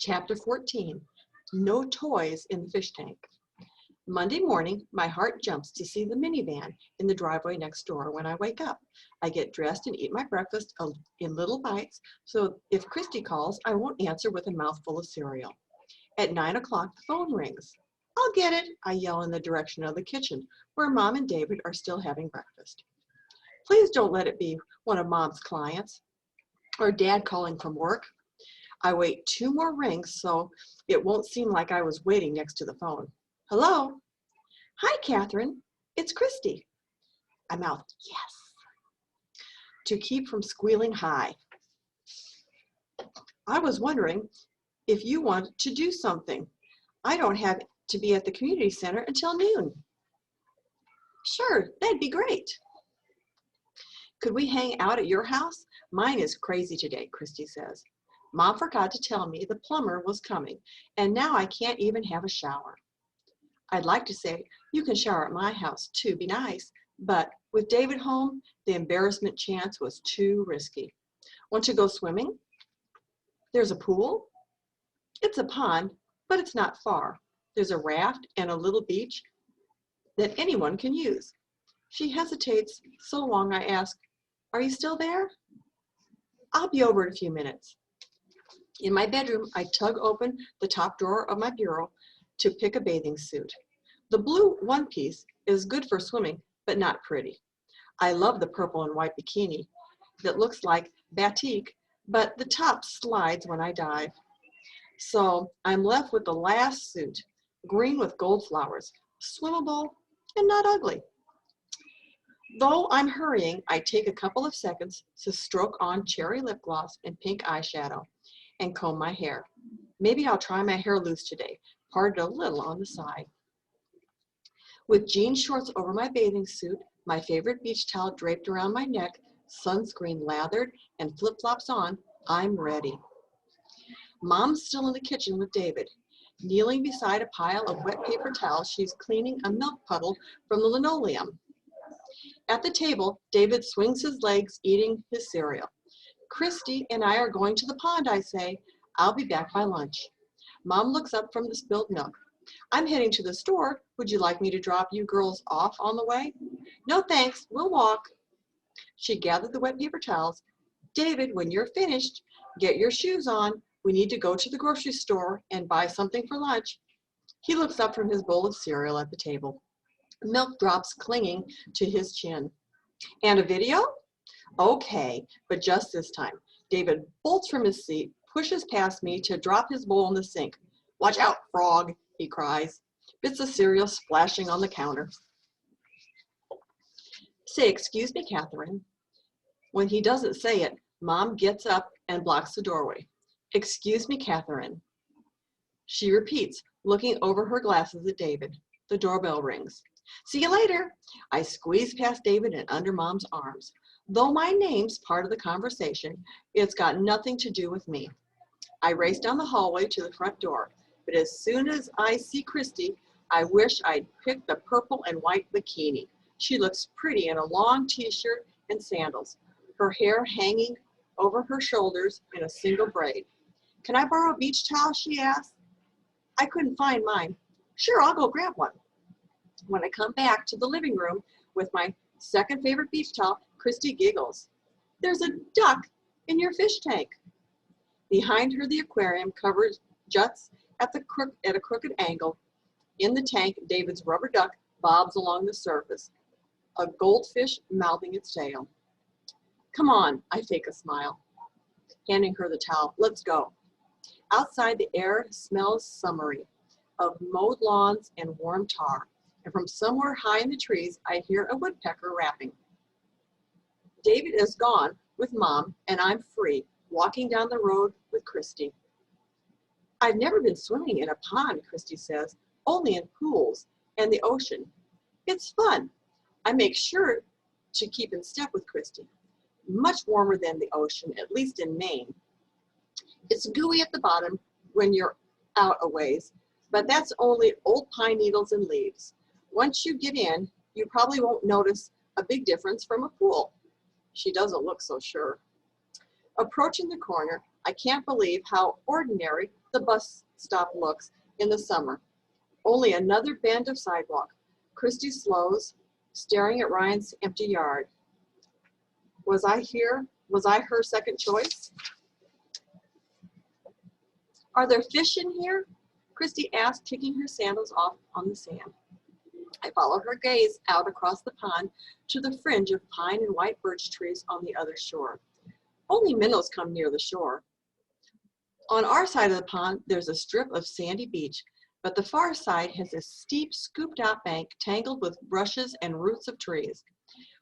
Chapter 14, No Toys in the Fish Tank. Monday morning, my heart jumps to see the minivan in the driveway next door when I wake up. I get dressed and eat my breakfast in little bites, so if Christy calls, I won't answer with a mouthful of cereal. At 9 o'clock, the phone rings. "I'll get it," I yell in the direction of the kitchen, where Mom and David are still having breakfast. Please don't let it be one of Mom's clients or Dad calling from work. I wait 2 more rings so it won't seem like I was waiting next to the phone. "Hello?" "Hi, Catherine. It's Christy." I mouth "yes" to keep from squealing "hi." "I was wondering if you want to do something. I don't have to be at the community center until noon." "Sure, that'd be great." "Could we hang out at your house? Mine is crazy today," Christy says. "Mom forgot to tell me the plumber was coming, and now I can't even have a shower." I'd like to say, "You can shower at my house too, be nice," but with David home, the embarrassment chance was too risky. "Want to go swimming? There's a pool. It's a pond, but it's not far. There's a raft and a little beach that anyone can use." She hesitates so long I ask, "Are you still there?" "I'll be over in a few minutes." In my bedroom, I tug open the top drawer of my bureau to pick a bathing suit. The blue one-piece is good for swimming, but not pretty. I love the purple and white bikini that looks like batik, but the top slides when I dive. So I'm left with the last suit, green with gold flowers, swimmable and not ugly. Though I'm hurrying, I take a couple of seconds to stroke on cherry lip gloss and pink eyeshadow and comb my hair. Maybe I'll try my hair loose today, parted a little on the side. With jean shorts over my bathing suit, my favorite beach towel draped around my neck, sunscreen lathered, and flip-flops on, I'm ready. Mom's still in the kitchen with David. Kneeling beside a pile of wet paper towels, she's cleaning a milk puddle from the linoleum. At the table, David swings his legs, eating his cereal. "Christy and I are going to the pond," I say. "I'll be back by lunch." Mom looks up from the spilled milk. "I'm heading to the store. Would you like me to drop you girls off on the way?" "No, thanks. We'll walk." She gathered the wet paper towels. "David, when you're finished, get your shoes on. We need to go to the grocery store and buy something for lunch." He looks up from his bowl of cereal at the table. Milk drops clinging to his chin. "And a video?" "Okay, but just this time." David bolts from his seat, pushes past me to drop his bowl in the sink. "Watch out, frog," he cries, bits of cereal splashing on the counter. "Say, excuse me, Catherine." When he doesn't say it, Mom gets up and blocks the doorway. "Excuse me, Catherine." She repeats, looking over her glasses at David. The doorbell rings. "See you later." I squeeze past David and under Mom's arms. Though my name's part of the conversation, it's got nothing to do with me. I race down the hallway to the front door, but as soon as I see Christy, I wish I'd picked the purple and white bikini. She looks pretty in a long t-shirt and sandals, her hair hanging over her shoulders in a single braid. "Can I borrow a beach towel?" she asks. I couldn't find mine. "Sure, I'll go grab one." When I come back to the living room with my second favorite beach towel, Christy giggles. "There's a duck in your fish tank." Behind her, the aquarium cover juts at a crooked angle. In the tank, David's rubber duck bobs along the surface, a goldfish mouthing its tail. "Come on," I fake a smile, handing her the towel. "Let's go." Outside, the air smells summery, of mowed lawns and warm tar, and from somewhere high in the trees, I hear a woodpecker rapping. David is gone with Mom, and I'm free, walking down the road with Christy. "I've never been swimming in a pond," Christy says, "only in pools and the ocean. It's fun." I make sure to keep in step with Christy. Much warmer than the ocean, at least in Maine. It's gooey at the bottom when you're out a ways, but that's only old pine needles and leaves. Once you get in, you probably won't notice a big difference from a pool. She doesn't look so sure. Approaching the corner, I can't believe how ordinary the bus stop looks in the summer. Only another bend of sidewalk. Christy slows, staring at Ryan's empty yard. Was I here? Was I her second choice? Are there fish in here? Christy asked, kicking her sandals off on the sand. I followed her gaze out across the pond to the fringe of pine and white birch trees on the other shore. Only minnows come near the shore. On our side of the pond, there's a strip of sandy beach, but the far side has a steep, scooped-out bank tangled with brushes and roots of trees.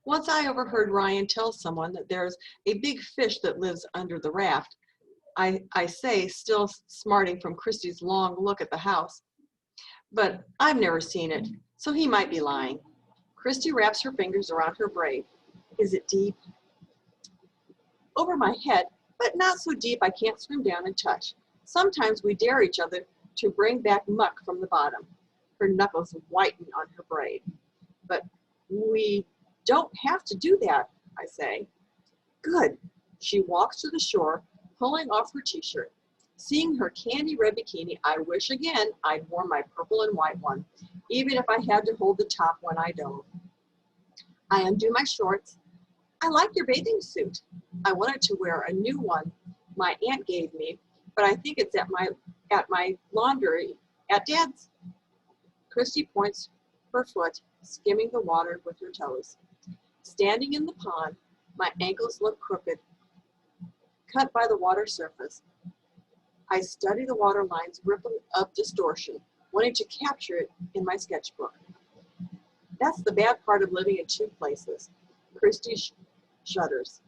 Once I overheard Ryan tell someone that there's a big fish that lives under the raft. I say, still smarting from Christy's long look at the house. But I've never seen it, so he might be lying. Christy wraps her fingers around her braid. Is it deep? Over my head, but not so deep I can't swim down and touch. Sometimes we dare each other to bring back muck from the bottom. Her knuckles whiten on her braid. But we don't have to do that, I say. Good. She walks to the shore, pulling off her t-shirt. Seeing her candy red bikini, I wish again I'd worn my purple and white one, even if I had to hold the top when I dove. I undo my shorts. I like your bathing suit. I wanted to wear a new one my aunt gave me, but I think it's at my laundry at Dad's. Christy points her foot, skimming the water with her toes. Standing in the pond, my ankles look crooked, cut by the water surface. I study the water line's ripple of distortion, wanting to capture it in my sketchbook. That's the bad part of living in two places. Christy shudders,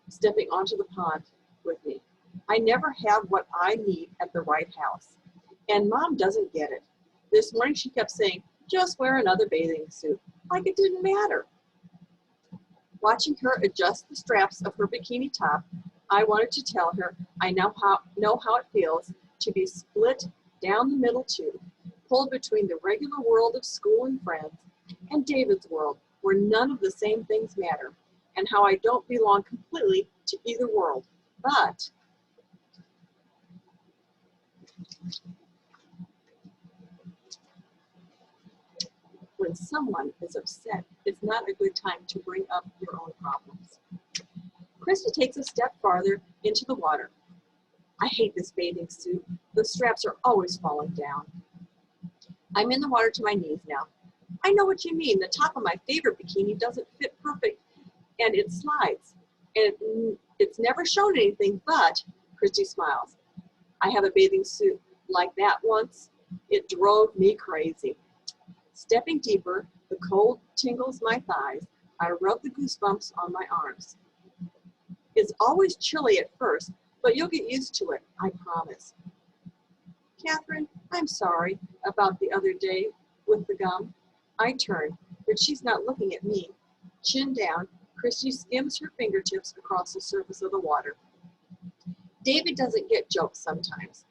stepping onto the pond with me. I never have what I need at the right house. And Mom doesn't get it. This morning she kept saying, just wear another bathing suit, like it didn't matter. Watching her adjust the straps of her bikini top, I wanted to tell her I know how it feels to be split down the middle too, pulled between the regular world of school and friends and David's world, where none of the same things matter, and how I don't belong completely to either world. But when someone is upset, it's not a good time to bring up your own problems. Christy takes a step farther into the water. I hate this bathing suit. The straps are always falling down. I'm in the water to my knees now. I know what you mean. The top of my favorite bikini doesn't fit perfect, and it slides. And it's never shown anything, but, Christy smiles. I have a bathing suit like that once. It drove me crazy. Stepping deeper, the cold tingles my thighs. I rub the goosebumps on my arms. It's always chilly at first, but you'll get used to it, I promise. Catherine, I'm sorry about the other day with the gum. I turn, but she's not looking at me. Chin down, Christy skims her fingertips across the surface of the water. David doesn't get jokes sometimes.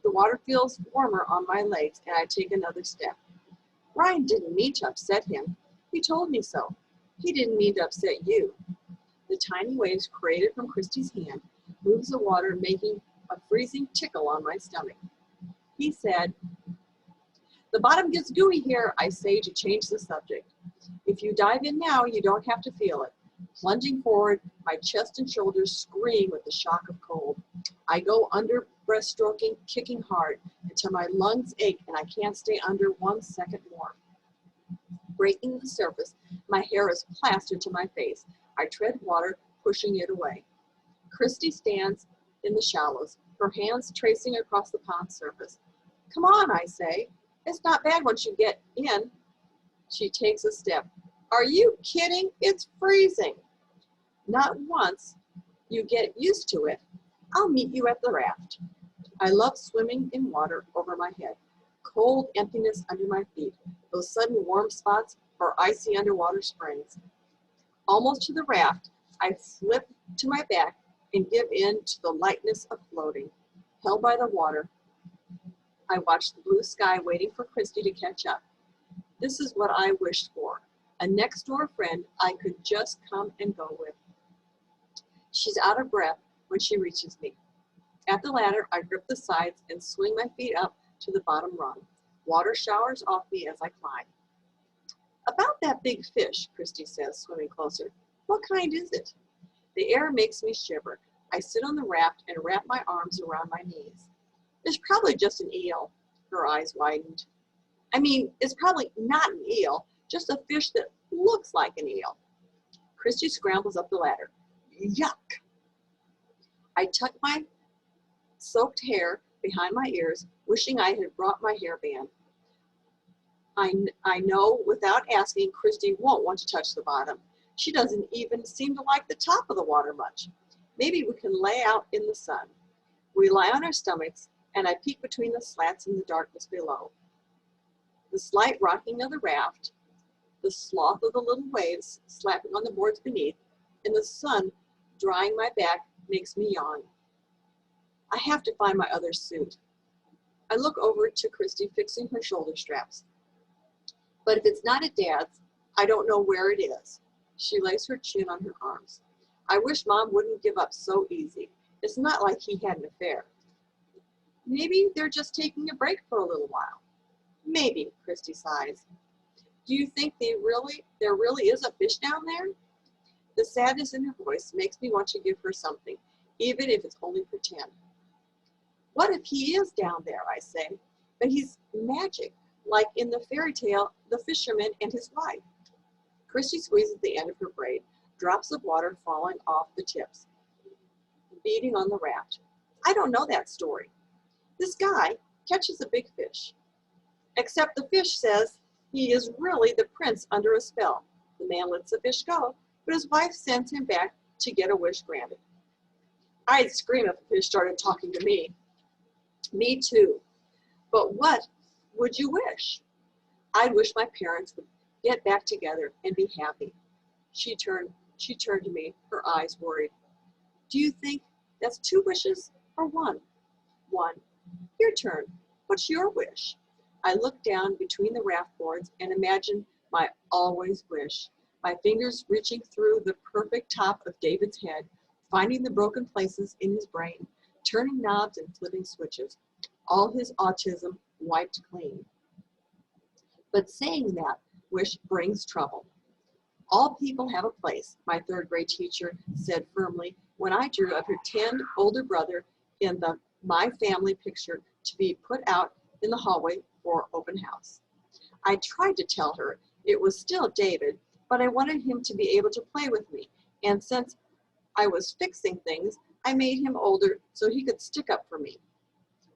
The water feels warmer on my legs, and I take another step. Ryan didn't mean to upset him. He told me so. He didn't mean to upset you. The tiny waves created from Christy's hand moves the water, making a freezing tickle on my stomach. He said, the bottom gets gooey here, I say to change the subject. If you dive in now, you don't have to feel it. Plunging forward, my chest and shoulders scream with the shock of cold. I go under breaststroking, kicking hard until my lungs ache and I can't stay under 1 second more. Breaking the surface, my hair is plastered to my face. I tread water, pushing it away. Christy stands in the shallows, her hands tracing across the pond surface. Come on, I say. It's not bad once you get in. She takes a step. Are you kidding? It's freezing. Not once. You get used to it. I'll meet you at the raft. I love swimming in water over my head. Cold emptiness under my feet. Those sudden warm spots or icy underwater springs. Almost to the raft, I flip to my back and give in to the lightness of floating. Held by the water, I watch the blue sky waiting for Christy to catch up. This is what I wished for. A next-door friend I could just come and go with. She's out of breath when she reaches me. At the ladder, I grip the sides and swing my feet up to the bottom rung. Water showers off me as I climb. About that big fish, Christy says, swimming closer. What kind is it? The air makes me shiver. I sit on the raft and wrap my arms around my knees. It's probably just an eel. Her eyes widened. I mean, it's probably not an eel, just a fish that looks like an eel. Christy scrambles up the ladder. Yuck! I tuck my soaked hair behind my ears, wishing I had brought my hairband. I know without asking, Christy won't want to touch the bottom. She doesn't even seem to like the top of the water much. Maybe we can lay out in the sun. We lie on our stomachs, and I peek between the slats in the darkness below. The slight rocking of the raft, the sloth of the little waves slapping on the boards beneath, and the sun drying my back makes me yawn. I have to find my other suit. I look over to Christy fixing her shoulder straps. But if it's not at Dad's, I don't know where it is. She lays her chin on her arms. I wish Mom wouldn't give up so easy. It's not like he had an affair. Maybe they're just taking a break for a little while. Maybe, Christy sighs. Do you think there really is a fish down there? The sadness in her voice makes me want to give her something, even if it's only pretend. What if he is down there, I say, but he's magic, like in the fairy tale, The Fisherman and His Wife. Christy squeezes the end of her braid, drops of water falling off the tips, beating on the raft. I don't know that story. This guy catches a big fish, except the fish says he is really the prince under a spell. The man lets the fish go, but his wife sends him back to get a wish granted. I'd scream if the fish started talking to me. Me too. But what would you wish? I'd wish my parents would get back together and be happy. She turned to me, her eyes worried. Do you think that's 2 wishes or 1? 1. Your turn. What's your wish? I look down between the raft boards and imagine my always wish, my fingers reaching through the perfect top of David's head, finding the broken places in his brain, turning knobs and flipping switches, all his autism wiped clean. But saying that wish brings trouble. All people have a place, my 3rd grade teacher said firmly when I drew of her 10 older brother in the My Family picture to be put out in the hallway for open house. I tried to tell her it was still David, but I wanted him to be able to play with me, and since I was fixing things, I made him older so he could stick up for me.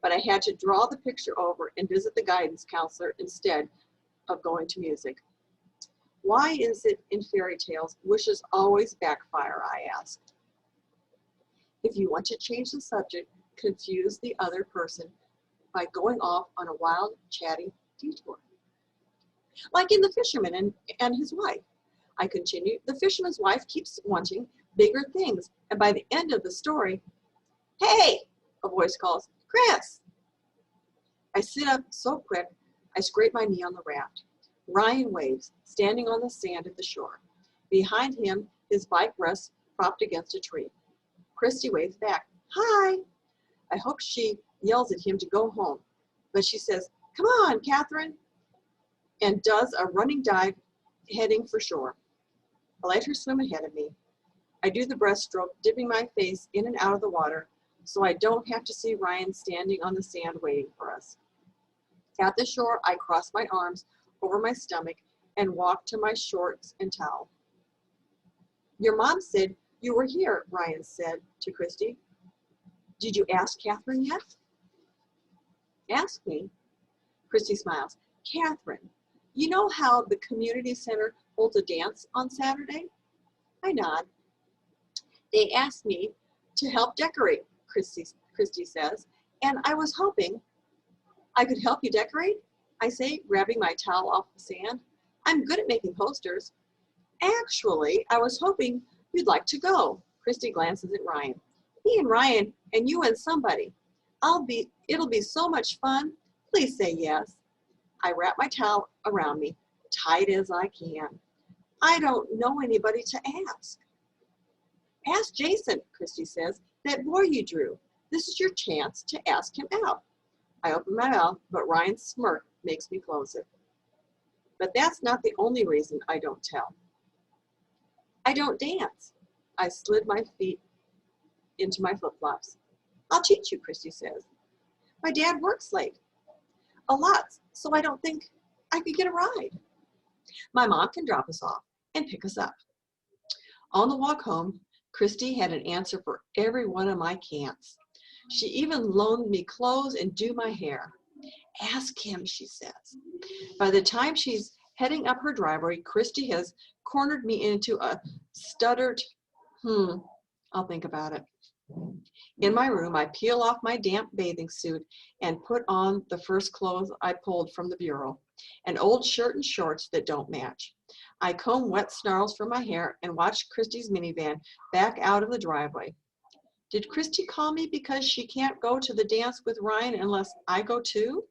But I had to draw the picture over and visit the guidance counselor instead of going to music. Why is it in fairy tales wishes always backfire, I asked. If you want to change the subject, confuse the other person by going off on a wild, chatty detour. Like in The Fisherman and His Wife. I continue, the fisherman's wife keeps wanting bigger things, and by the end of the story, hey, a voice calls, Chris. I sit up so quick, I scrape my knee on the raft. Ryan waves, standing on the sand at the shore. Behind him, his bike rests propped against a tree. Christy waves back, hi. I hope she yells at him to go home, but she says, come on, Catherine, and does a running dive heading for shore. I let her swim ahead of me. I do the breaststroke, dipping my face in and out of the water so I don't have to see Ryan standing on the sand waiting for us. At the shore, I cross my arms over my stomach and walk to my shorts and towel. Your mom said you were here, Ryan said to Christy. Did you ask Catherine yet? Ask me? Christy smiles. Catherine, you know how the community center holds a dance on Saturday? I nod. They asked me to help decorate, Christy says, and I was hoping I could help you decorate, I say, grabbing my towel off the sand. I'm good at making posters. Actually, I was hoping you'd like to go. Christy glances at Ryan. Me and Ryan and you and somebody. It'll be so much fun. Please say yes. I wrap my towel around me, tight as I can. I don't know anybody to ask. Ask Jason, Christy says, that boy you drew. This is your chance to ask him out. I open my mouth, but Ryan's smirk makes me close it. But that's not the only reason I don't tell. I don't dance. I slid my feet into my flip-flops. I'll teach you, Christy says. My dad works late. A lot, so I don't think I could get a ride. My mom can drop us off and pick us up. On the walk home, Christy had an answer for every one of my can'ts. She even loaned me clothes and do my hair. Ask him, she says. By the time she's heading up her driveway, Christy has cornered me into a stuttered, I'll think about it. In my room, I peel off my damp bathing suit and put on the first clothes I pulled from the bureau, an old shirt and shorts that don't match. I comb wet snarls from my hair and watch Christy's minivan back out of the driveway. Did Christy call me because she can't go to the dance with Ryan unless I go too?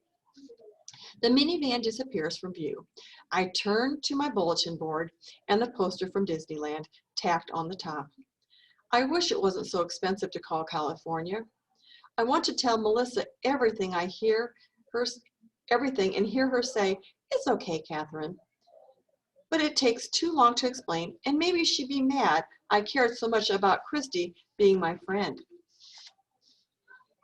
The minivan disappears from view. I turn to my bulletin board and the poster from Disneyland tacked on the top. I wish it wasn't so expensive to call California. I want to tell Melissa everything and hear her say, "It's okay, Catherine." But it takes too long to explain, and maybe she'd be mad I cared so much about Christy being my friend.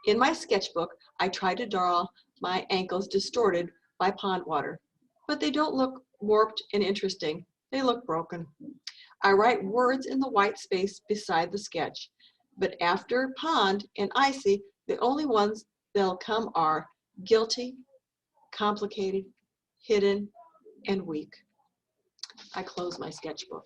In my sketchbook, I tried to draw my ankles distorted by pond water, but they don't look warped and interesting. They look broken. I write words in the white space beside the sketch, but after pond and icy, the only ones that'll come are guilty, complicated, hidden, and weak. I close my sketchbook.